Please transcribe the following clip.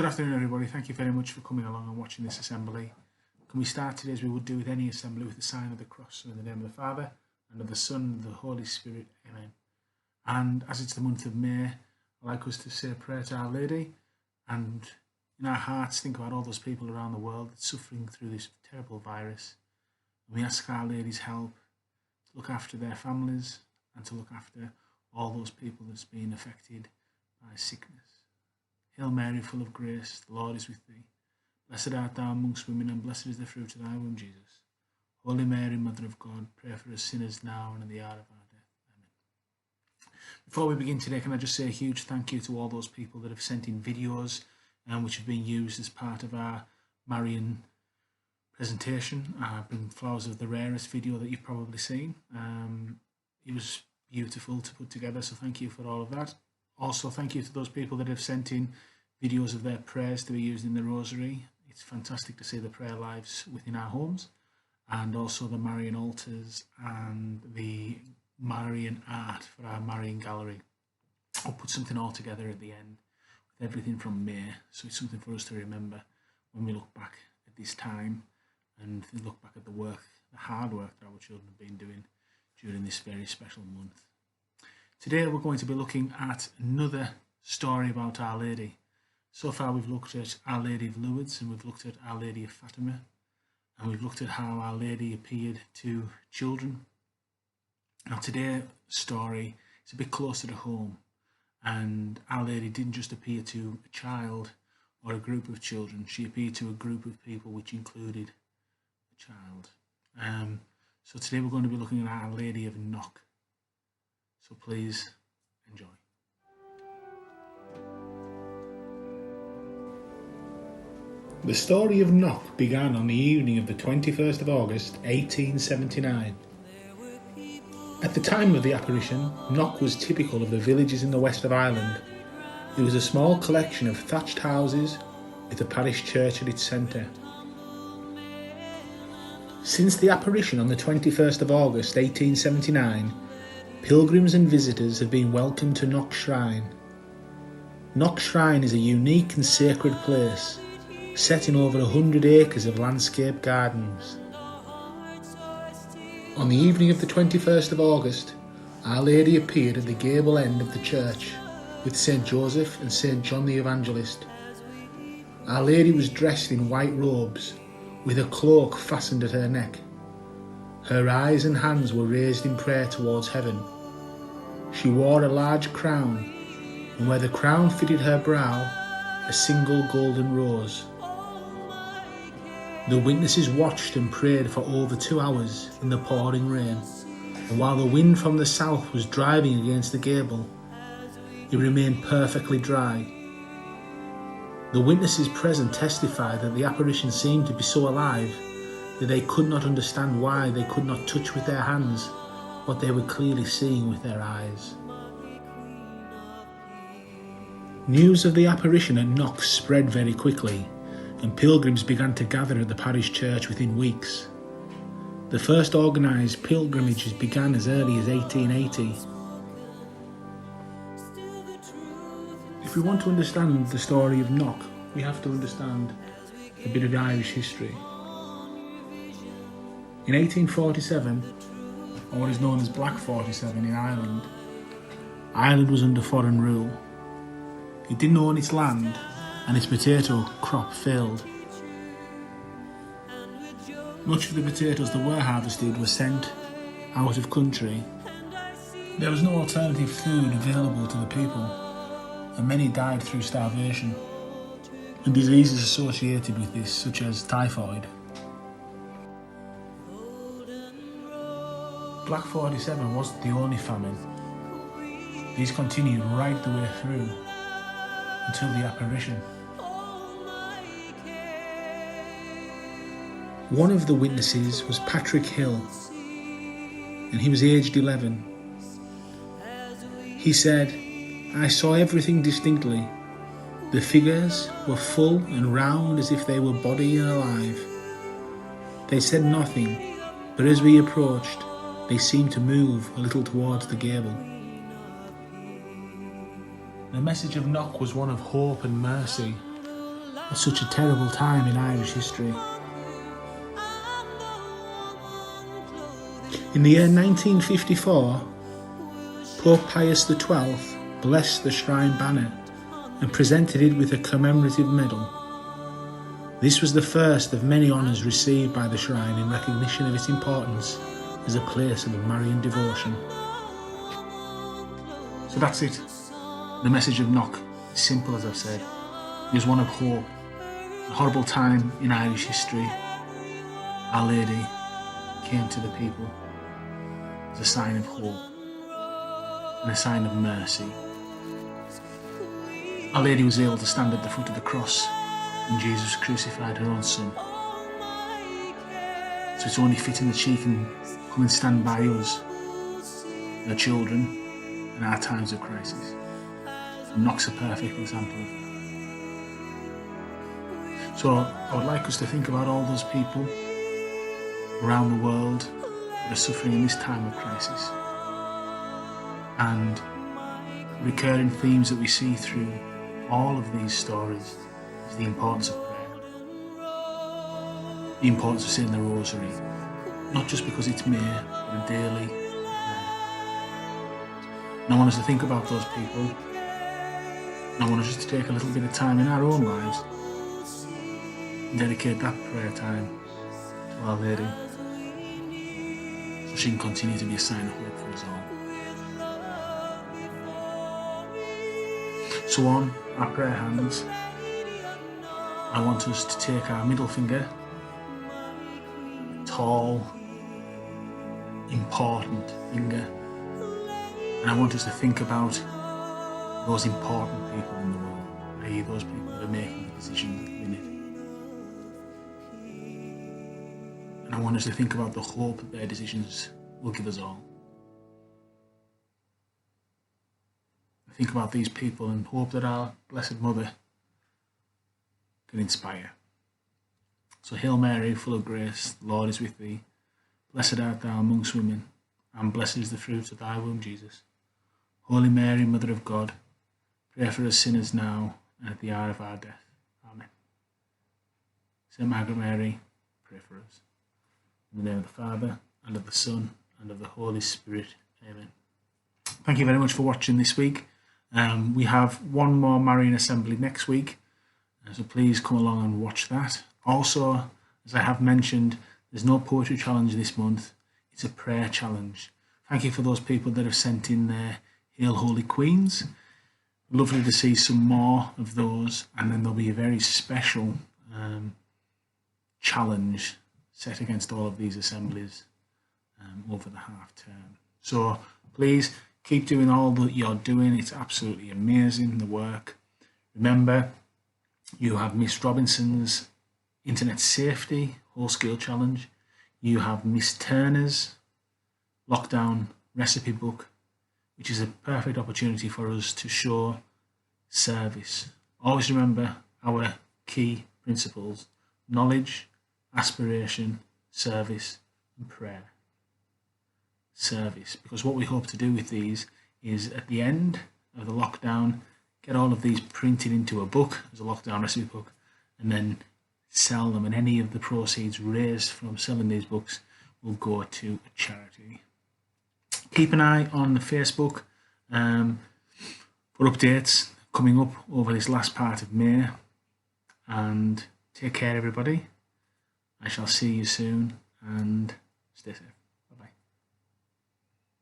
Good afternoon, everybody. Thank you very much for coming along and watching this assembly. Can we start today, as we would do with any assembly, with the sign of the cross? So in the name of the Father, and of the Son, and of the Holy Spirit. Amen. And as it's the month of May, I'd like us to say a prayer to Our Lady, and in our hearts think about all those people around the world suffering through this terrible virus. And we ask Our Lady's help to look after their families and to look after all those people that's been affected by sickness. Hail Mary, full of grace, the Lord is with thee. Blessed art thou amongst women, and blessed is the fruit of thy womb, Jesus. Holy Mary, Mother of God, pray for us sinners now and in the hour of our death. Amen. Before we begin today, can I just say a huge thank you to all those people that have sent in videos which have been used as part of our Marian presentation. Bring Flowers of the Rarest video that you've probably seen. It was beautiful to put together, so thank you for all of that. Also, thank you to those people that have sent in videos of their prayers to be used in the Rosary. It's fantastic to see the prayer lives within our homes, and also the Marian altars and the Marian art for our Marian gallery. I'll put something all together at the end with everything from May, so it's something for us to remember when we look back at this time and look back at the work, the hard work that our children have been doing during this very special month. Today we're going to be looking at another story about Our Lady. So far we've looked at Our Lady of Lourdes, and we've looked at Our Lady of Fatima, and we've looked at how Our Lady appeared to children. Now today's story is a bit closer to home, and Our Lady didn't just appear to a child or a group of children, she appeared to a group of people which included a child. So today we're going to be looking at Our Lady of Knock. So please enjoy. The story of Knock began on the evening of the 21st of August 1879. At the time of the apparition, Knock was typical of the villages in the west of Ireland. It was a small collection of thatched houses with a parish church at its centre. Since the apparition on the 21st of August 1879, pilgrims and visitors have been welcomed to Knock Shrine. Knock Shrine is a unique and sacred place, set in over 100 acres of landscape gardens. On the evening of the 21st of August, Our Lady appeared at the gable end of the church with St. Joseph and St. John the Evangelist. Our Lady was dressed in white robes, with a cloak fastened at her neck. Her eyes and hands were raised in prayer towards heaven. She wore a large crown, and where the crown fitted her brow, a single golden rose. The witnesses watched and prayed for over 2 hours in the pouring rain, and while the wind from the south was driving against the gable, it remained perfectly dry. The witnesses present testified that the apparition seemed to be so alive that they could not understand why they could not touch with their hands what they were clearly seeing with their eyes. News of the apparition at Knock spread very quickly, and pilgrims began to gather at the parish church within weeks. The first organised pilgrimages began as early as 1880. If we want to understand the story of Knock, we have to understand a bit of Irish history. In 1847, or what is known as Black 47 in Ireland, Ireland was under foreign rule. It didn't own its land, and its potato crop failed. Much of the potatoes that were harvested were sent out of country. There was no alternative food available to the people, and many died through starvation and diseases associated with this, such as typhoid. Black 47 wasn't the only famine. These continued right the way through until the apparition. One of the witnesses was Patrick Hill, and he was aged 11. He said, "I saw everything distinctly. The figures were full and round as if they were body and alive. They said nothing, but as we approached, they seemed to move a little towards the gable." The message of Knock was one of hope and mercy, at such a terrible time in Irish history. In the year 1954, Pope Pius XII blessed the shrine banner and presented it with a commemorative medal. This was the first of many honours received by the shrine in recognition of its importance as a place of Marian devotion. So that's it. The message of Knock is simple, as I've said. It is one of hope. A horrible time in Irish history, Our Lady came to the people as a sign of hope and a sign of mercy. Our Lady was able to stand at the foot of the cross when Jesus crucified her own son. So it's only fitting that she can come and stand by us, her children, in our times of crisis. And Knock's a perfect example of that. So I would like us to think about all those people around the world that are suffering in this time of crisis. And recurring themes that we see through all of these stories is the importance of prayer. The importance of saying the rosary, not just because it's May, but a daily prayer. And I want us to think about those people. And I want us to take a little bit of time in our own lives and dedicate that prayer time to Our Lady, so she can continue to be a sign of hope for us all. So on our prayer hands, I want us to take our middle finger, a tall, important finger, and I want us to think about those important people in the world, i.e. those people that are making the decisions at the minute. And I want us to think about the hope that their decisions will give us all. Think about these people and hope that our Blessed Mother can inspire. So, Hail Mary, full of grace, the Lord is with thee. Blessed art thou amongst women, and blessed is the fruit of thy womb, Jesus. Holy Mary, Mother of God, pray for us sinners now and at the hour of our death. Amen. Saint Margaret Mary, pray for us. In the name of the Father, and of the Son, and of the Holy Spirit. Amen. Thank you very much for watching this week. We have one more Marian Assembly next week, so please come along and watch that. Also, as I have mentioned, there's no poetry challenge this month. It's a prayer challenge. Thank you for those people that have sent in their Hail Holy Queens. Lovely to see some more of those, and then there'll be a very special challenge set against all of these assemblies over the half term. So please keep doing all that you're doing. It's absolutely amazing, the work. Remember, you have Miss Robinson's Internet Safety Whole Scale Challenge. You have Miss Turner's Lockdown Recipe Book, which is a perfect opportunity for us to show service. Always remember our key principles: knowledge, aspiration, service, and prayer. Service, because what we hope to do with these is at the end of the lockdown, get all of these printed into a book as a lockdown recipe book, and then sell them, and any of the proceeds raised from selling these books will go to a charity. Keep an eye on the Facebook for updates coming up over this last part of May, and take care everybody. I shall see you soon, and stay safe.